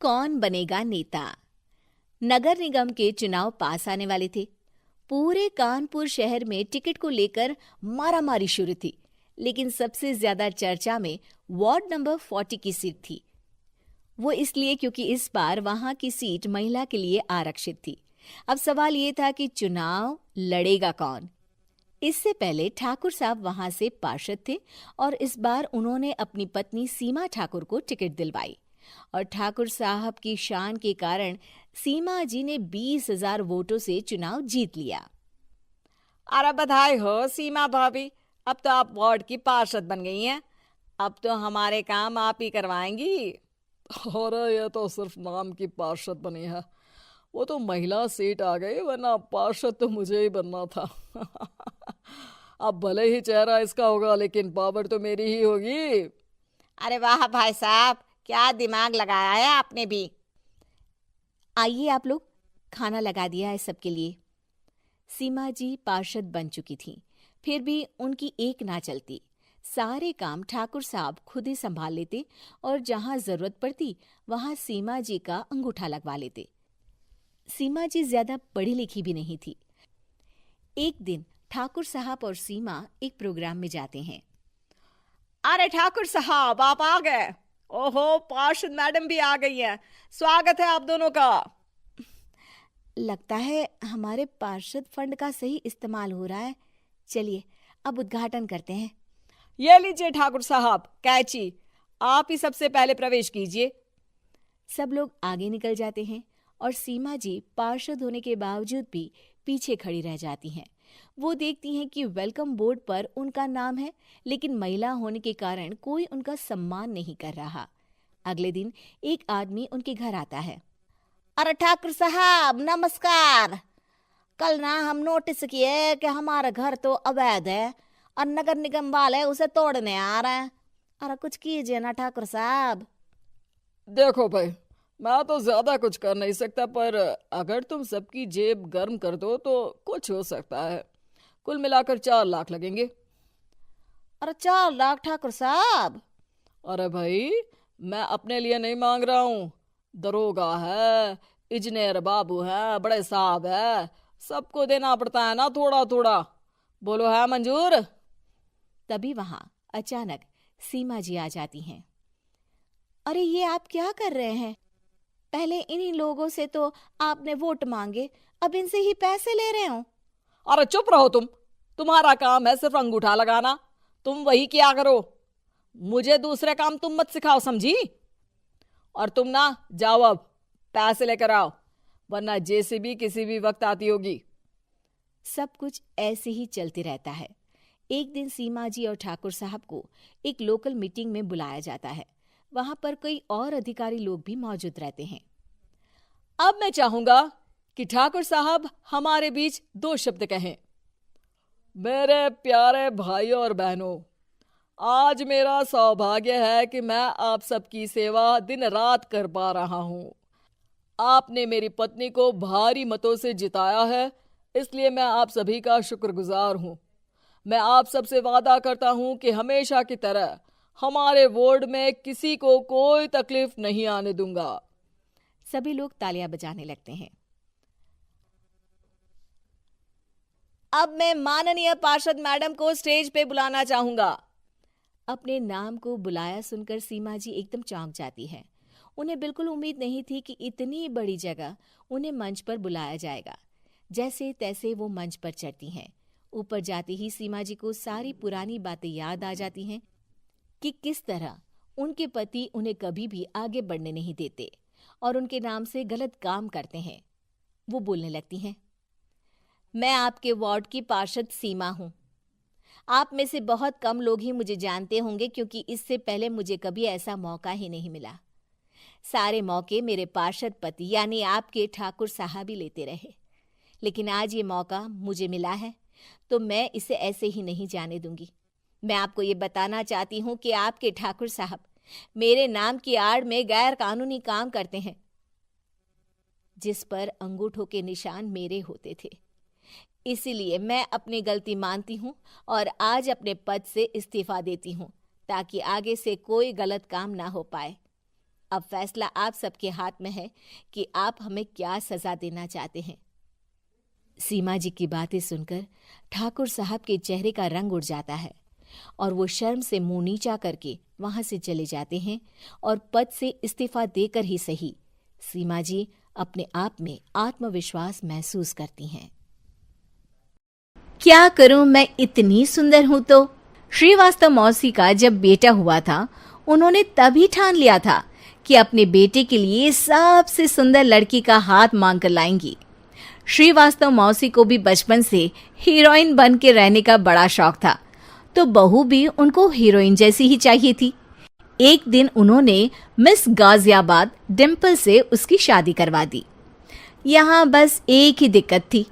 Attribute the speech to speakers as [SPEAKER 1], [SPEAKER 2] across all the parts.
[SPEAKER 1] कौन बनेगा नेता। नगर निगम के चुनाव पास आने वाले थे। पूरे कानपुर शहर में टिकट को लेकर मारामारी शुरू थी, लेकिन सबसे ज्यादा चर्चा में वार्ड नंबर 40 की सीट थी। वो इसलिए क्योंकि इस बार वहां की सीट महिला के लिए आरक्षित थी। अब सवाल ये था कि चुनाव लड़ेगा कौन। इससे पहले ठाकुर साहब वहां से पार्षद थे और इस बार उन्होंने अपनी पत्नी सीमा ठाकुर को टिकट दिलवाई और ठाकुर साहब की शान के कारण सीमा जी ने 20,000 वोटों से चुनाव जीत लिया।
[SPEAKER 2] अरे बधाई हो सीमा भाभी, अब तो आप वार्ड की पार्षद बन गई हैं। अब तो हमारे काम आप ही करवाएंगी।
[SPEAKER 3] अरे ये तो सिर्फ नाम की पार्षद बनी है, वो तो महिला सीट आ गई, वरना पार्षद तो मुझे ही बनना था। अब भले ही चेहरा इसका होगा, लेकिन पावर तो मेरी ही होगी।
[SPEAKER 2] अरे वाह भाई साहब, क्या दिमाग लगाया है आपने भी।
[SPEAKER 1] आइए आप लोग, खाना लगा दिया है सबके लिए। सीमा जी पार्षद बन चुकी थीं, फिर भी उनकी एक ना चलती। सारे काम ठाकुर साहब खुद ही संभाल लेते और जहां जरूरत पड़ती वहां सीमा जी का अंगूठा लगवा लेते। सीमा जी ज्यादा पढ़ी लिखी भी नहीं थी। एक दिन ठाकुर साहब और सीमा एक प्रोग्राम में जाते हैं।
[SPEAKER 2] अरे ठाकुर साहब, आप आ गए। ओहो, पार्षद मैडम भी आ गई हैं। स्वागत है आप दोनों का।
[SPEAKER 1] लगता है हमारे पार्षद फंड का सही इस्तेमाल हो रहा है। चलिए अब उद्घाटन करते हैं।
[SPEAKER 2] ये लीजिए ठाकुर साहब कैची, आप ही सबसे पहले प्रवेश कीजिए।
[SPEAKER 1] सब लोग आगे निकल जाते हैं और सीमा जी पार्षद होने के बावजूद भी पीछे खड़ी रह जाती हैं। वो देखती हैं कि वेलकम बोर्ड पर उनका नाम है, लेकिन महिला होने के कारण कोई उनका सम्मान नहीं कर रहा। अगले दिन एक आदमी उनके घर आता है।
[SPEAKER 2] अरे ठाकुर साहब नमस्कार। कल ना हम नोटिस किए कि हमारा घर तो अवैध है और नगर निगम वाले उसे तोड़ने आ रहे हैं। अरे कुछ कीजिए ना ठाकुर साहब।
[SPEAKER 3] देखो भाई, मैं तो ज्यादा कुछ कर नहीं सकता, पर अगर तुम सबकी जेब गर्म कर दो तो कुछ हो सकता है। कुल मिलाकर 4 लाख लगेंगे।
[SPEAKER 2] अरे 4 लाख ठाकुर साहब?
[SPEAKER 3] अरे भाई, मैं अपने लिए नहीं मांग रहा हूँ। दरोगा है, इंजीनियर बाबू है, बड़े साहब है, सबको देना पड़ता है ना थोड़ा थोड़ा। बोलो है मंजूर?
[SPEAKER 1] तभी वहां अचानक सीमा जी आ जाती हैं। अरे ये आप क्या कर रहे हैं? पहले इन्हीं लोगों से तो आपने वोट मांगे, अब इनसे ही पैसे ले रहे हो।
[SPEAKER 3] अरे चुप रहो तुम। तुम्हारा काम है सिर्फ अंगूठा लगाना, तुम वही किया करो। मुझे दूसरे काम तुम मत सिखाओ, समझी? और तुम ना जाओ, अब पैसे लेकर आओ, वरना जेसीबी किसी भी वक्त आती होगी।
[SPEAKER 1] सब कुछ ऐसे ही चलते रहता है। एक दिन सीमा जी और ठाकुर साहब को एक लोकल मीटिंग में बुलाया जाता है। वहां पर कई और अधिकारी लोग भी मौजूद रहते हैं।
[SPEAKER 3] अब मैं चाहूंगा कि ठाकुर साहब हमारे बीच 2 शब्द कहें। मेरे प्यारे भाइयों और बहनों, आज मेरा सौभाग्य है कि मैं आप सबकी सेवा दिन रात कर पा रहा हूं। आपने मेरी पत्नी को भारी मतों से जिताया है, इसलिए मैं आप सभी का शुक्रगुजार हूं। मैं आप सबसे वादा करता हूं कि हमेशा की तरह हमारे वार्ड में किसी को कोई तकलीफ नहीं आने दूंगा।
[SPEAKER 1] सभी लोग तालियां बजाने लगते हैं।
[SPEAKER 2] अब मैं माननीय पार्षद मैडम को स्टेज पे बुलाना चाहूंगा।
[SPEAKER 1] अपने नाम को बुलाया सुनकर सीमा जी एकदम चौंक जाती है। उन्हें बिल्कुल उम्मीद नहीं थी कि इतनी बड़ी जगह उन्हें मंच पर बुलाया जाएगा। जैसे तैसे वो मंच पर चढ़ती हैं। ऊपर जाते ही सीमा जी को सारी पुरानी बातें याद आ जाती हैं कि किस तरह उनके पति उन्हें कभी भी आगे बढ़ने नहीं देते और उनके नाम से गलत काम करते हैं। वो बोलने लगती हैं।
[SPEAKER 2] मैं आपके वार्ड की पार्षद सीमा हूं। आप में से बहुत कम लोग ही मुझे जानते होंगे, क्योंकि इससे पहले मुझे कभी ऐसा मौका ही नहीं मिला। सारे मौके मेरे पार्षद पति यानी आपके ठाकुर साहब ही लेते रहे, लेकिन आज ये मौका मुझे मिला है तो मैं इसे ऐसे ही नहीं जाने दूंगी। मैं आपको ये बताना चाहती हूँ कि आपके ठाकुर साहब मेरे नाम की आड़ में गैर कानूनी काम करते हैं, जिस पर अंगूठों के निशान मेरे होते थे। इसीलिए मैं अपनी गलती मानती हूँ और आज अपने पद से इस्तीफा देती हूँ, ताकि आगे से कोई गलत काम ना हो पाए। अब फैसला आप सबके हाथ में है कि आप हमें क्या सजा देना चाहते हैं। सीमा जी की बातें सुनकर ठाकुर साहब के चेहरे का रंग उड़ जाता है और वो शर्म से मुंह नीचा करके वहां से चले जाते हैं और पद से इस्तीफा देकर ही सही सीमा जी अपने आप में आत्मविश्वास महसूस करती हैं।
[SPEAKER 1] क्या करूं, मैं इतनी सुंदर हूं तो। श्रीवास्तव मौसी का जब बेटा हुआ था उन्होंने तभी ठान लिया था कि अपने बेटे के लिए सबसे सुंदर लड़की का हाथ मांग कर लाएंगी। श्रीवास्तव मौसी को भी बचपन से हीरोइन बन के रहने का बड़ा शौक था, तो बहू भी उनको हीरोइन जैसी ही चाहिए थी। एक दिन उन्होंने मिस गाजियाबाद डिम्पल से उसकी शादी करवा दी। यहाँ बस एक ही दिक्कत थी,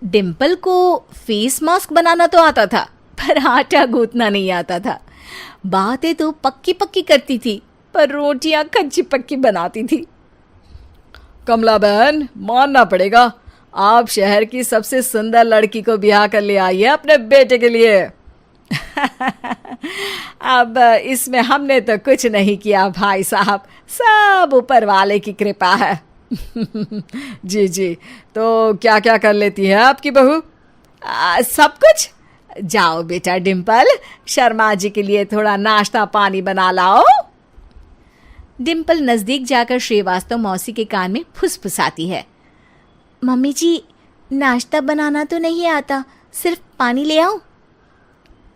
[SPEAKER 1] डिम्पल को फेस मास्क बनाना तो आता था पर आटा गूंथना नहीं आता था। बातें तो पक्की पक्की करती थी पर रोटियां कच्ची पक्की बनाती थी।
[SPEAKER 3] कमला बहन, मानना पड़ेगा, आप शहर की सबसे सुंदर लड़की को ब्याह कर ले आई है अपने बेटे के लिए।
[SPEAKER 1] अब इसमें हमने तो कुछ नहीं किया भाई साहब, सब ऊपर वाले की कृपा है।
[SPEAKER 3] जी जी, तो क्या क्या कर लेती है आपकी बहू?
[SPEAKER 1] सब कुछ। जाओ बेटा डिम्पल, शर्मा जी के लिए थोड़ा नाश्ता पानी बना लाओ। डिम्पल नजदीक जाकर श्रीवास्तव मौसी के कान में फुसफुसाती है। मम्मी जी, नाश्ता बनाना तो नहीं आता, सिर्फ पानी ले आओ।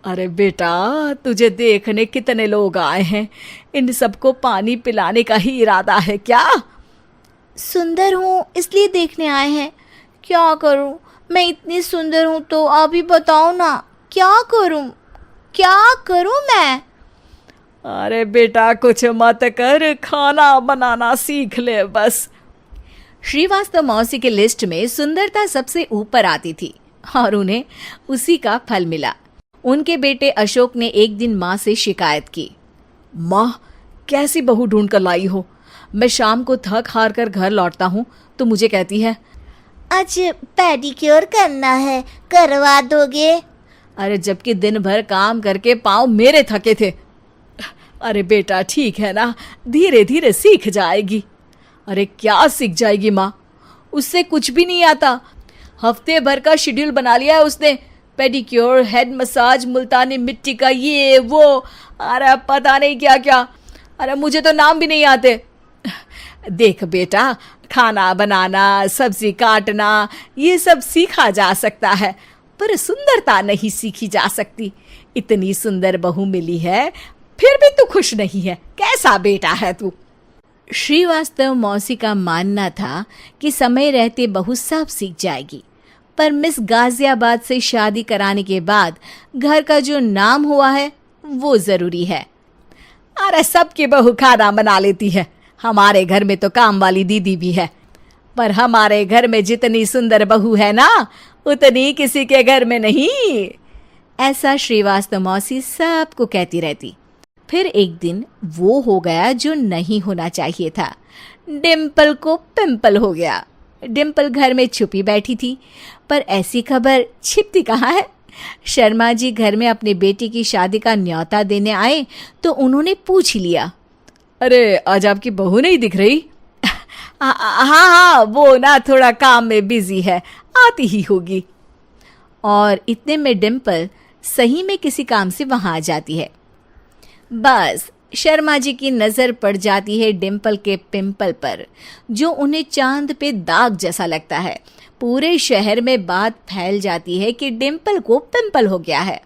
[SPEAKER 3] अरे बेटा, तुझे देखने कितने लोग आए हैं, इन सबको पानी पिलाने का ही इरादा है क्या?
[SPEAKER 1] सुंदर हूँ इसलिए देखने आए हैं। क्या करूँ, मैं इतनी सुंदर हूँ तो आप ही बताओ ना, क्या करूँ मैं?
[SPEAKER 3] अरे बेटा, कुछ मत कर, खाना बनाना सीख ले बस।
[SPEAKER 1] श्रीवास्तव मौसी के लिस्ट में सुंदरता सबसे ऊपर आती थी और उन्हें उसी का फल मिला। उनके बेटे अशोक ने एक दिन माँ से शिकायत की।
[SPEAKER 3] माँ, कैसी बहू ढूंढ कर लाई हो? मैं शाम को थक हार कर घर लौटता हूँ तो मुझे कहती है,
[SPEAKER 2] आज पेडिक्योर करना है, करवा दोगे?
[SPEAKER 3] अरे जबकि दिन भर काम करके पाँव मेरे थके थे। अरे बेटा, ठीक है ना, धीरे धीरे सीख जाएगी। अरे क्या सीख जाएगी माँ, उससे कुछ भी नहीं आता। हफ्ते भर का शेड्यूल बना लिया है उसने, पेडिक्योर, हेड मसाज, मुल्तानी मिट्टी का ये वो, अरे पता नहीं क्या क्या। अरे मुझे तो नाम भी नहीं आते।
[SPEAKER 1] देख बेटा, खाना बनाना, सब्जी काटना, ये सब सीखा जा सकता है पर सुंदरता नहीं सीखी जा सकती। इतनी सुंदर बहू मिली है फिर भी तू खुश नहीं है, कैसा बेटा है तू? श्रीवास्तव मौसी का मानना था कि समय रहते बहू सब सीख जाएगी, पर मिस गाजियाबाद से शादी कराने के बाद घर का जो नाम हुआ है वो जरूरी है। अरे सबकी बहू खाना बना लेती है, हमारे घर में तो काम वाली दीदी भी है, पर हमारे घर में जितनी सुंदर बहू है ना उतनी किसी के घर में नहीं। ऐसा श्रीवास्तव मौसी सबको कहती रहती। फिर एक दिन वो हो गया जो नहीं होना चाहिए था, डिम्पल को पिंपल हो गया। डिम्पल घर में छुपी बैठी थी, पर ऐसी खबर छिपती कहाँ है। शर्मा जी घर में अपने बेटी की शादी का न्योता देने आए तो उन्होंने पूछ लिया,
[SPEAKER 3] अरे आज आपकी बहू नहीं दिख रही?
[SPEAKER 1] हाँ, वो ना थोड़ा काम में बिजी है, आती ही होगी। और इतने में डिम्पल सही में किसी काम से वहां आ जाती है। बस शर्मा जी की नजर पड़ जाती है डिम्पल के पिंपल पर, जो उन्हें चांद पे दाग जैसा लगता है। पूरे शहर में बात फैल जाती है कि डिम्पल को पिंपल हो गया है।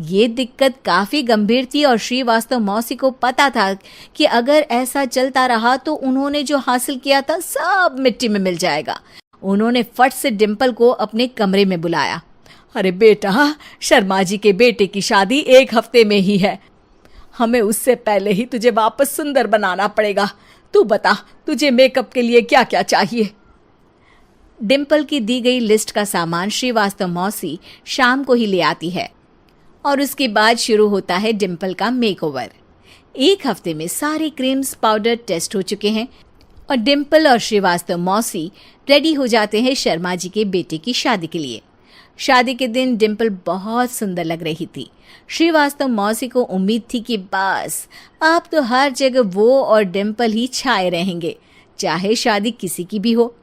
[SPEAKER 1] ये दिक्कत काफी गंभीर थी और श्रीवास्तव मौसी को पता था कि अगर ऐसा चलता रहा तो उन्होंने जो हासिल किया था सब मिट्टी में मिल जाएगा। उन्होंने फट से डिम्पल को अपने कमरे में बुलाया।
[SPEAKER 3] अरे बेटा, शर्मा जी के बेटे की शादी 1 हफ्ते में ही है, हमें उससे पहले ही तुझे वापस सुंदर बनाना पड़ेगा। तू बता, तुझे मेकअप के लिए क्या क्या चाहिए?
[SPEAKER 1] डिम्पल की दी गई लिस्ट का सामान श्रीवास्तव मौसी शाम को ही ले आती है और उसके बाद शुरू होता है डिम्पल का मेकओवर। 1 हफ्ते में सारे क्रीम्स पाउडर टेस्ट हो चुके हैं और डिम्पल और श्रीवास्तव मौसी रेडी हो जाते हैं शर्मा जी के बेटे की शादी के लिए। शादी के दिन डिम्पल बहुत सुंदर लग रही थी। श्रीवास्तव मौसी को उम्मीद थी कि बस अब तो हर जगह वो और डिम्पल ही छाए रहेंगे, चाहे शादी किसी की भी हो।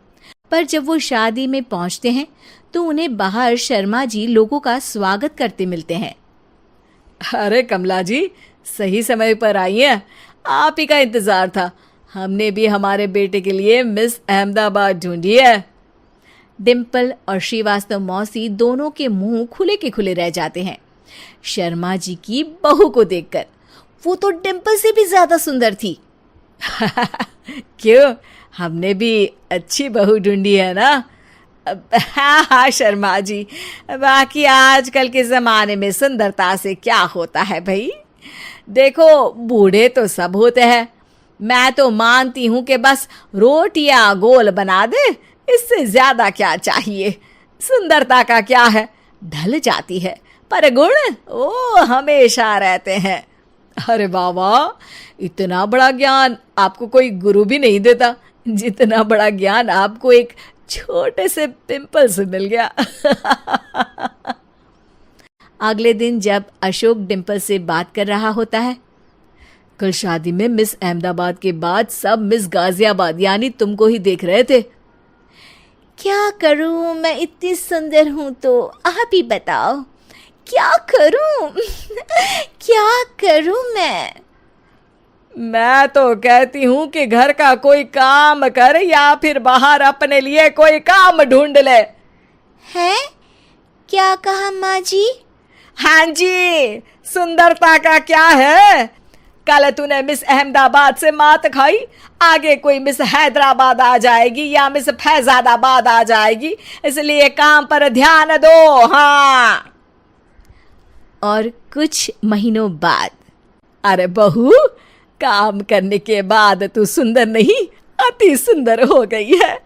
[SPEAKER 1] पर जब वो शादी में पहुंचते हैं तो उन्हें बाहर शर्मा जी लोगों का स्वागत करते मिलते हैं।
[SPEAKER 3] अरे कमला जी, सही समय पर आई हैं। आप ही का इंतजार था। हमने भी हमारे बेटे के लिए मिस अहमदाबाद ढूंढी है।
[SPEAKER 1] डिम्पल और श्रीवास्तव मौसी दोनों के मुंह खुले के खुले रह जाते हैं शर्मा जी की बहू को देखकर। वो तो डिम्पल से भी ज्यादा सुंदर थी।
[SPEAKER 3] क्यों, हमने भी अच्छी बहू ढूंढी है ना? हाँ हाँ शर्मा जी, बाकी आजकल के ज़माने में सुंदरता से क्या होता है भाई। देखो, बूढ़े तो सब होते हैं। मैं तो मानती हूँ कि बस रोटियां गोल बना दे, इससे ज्यादा क्या चाहिए। सुंदरता का क्या है, ढल जाती है, पर गुण वो हमेशा रहते हैं। अरे बाबा, इतना बड़ा ज्ञान आपको कोई गुरु भी नहीं देता जितना बड़ा ज्ञान आपको एक छोटे से पिंपल से मिल गया।
[SPEAKER 1] अगले दिन जब अशोक डिम्पल से बात कर रहा होता है,
[SPEAKER 3] कल शादी में मिस अहमदाबाद के बाद सब मिस गाजियाबाद यानी तुमको ही देख रहे थे।
[SPEAKER 2] क्या करूं, मैं इतनी सुंदर हूं तो आप ही बताओ क्या करूं। क्या करूं
[SPEAKER 3] मैं तो कहती हूँ कि घर का कोई काम कर या फिर बाहर अपने लिए कोई काम ढूंढ ले।
[SPEAKER 2] है क्या कहा माँ जी?
[SPEAKER 3] हाँ जी, सुंदरता का क्या है। कल तूने मिस अहमदाबाद से मात खाई, आगे कोई मिस हैदराबाद आ जाएगी या मिस फैजादाबाद आ जाएगी, इसलिए काम पर ध्यान दो। हाँ।
[SPEAKER 1] और कुछ महीनों बाद,
[SPEAKER 3] अरे बहू, काम करने के बाद तू सुंदर नहीं, अति सुंदर हो गई है।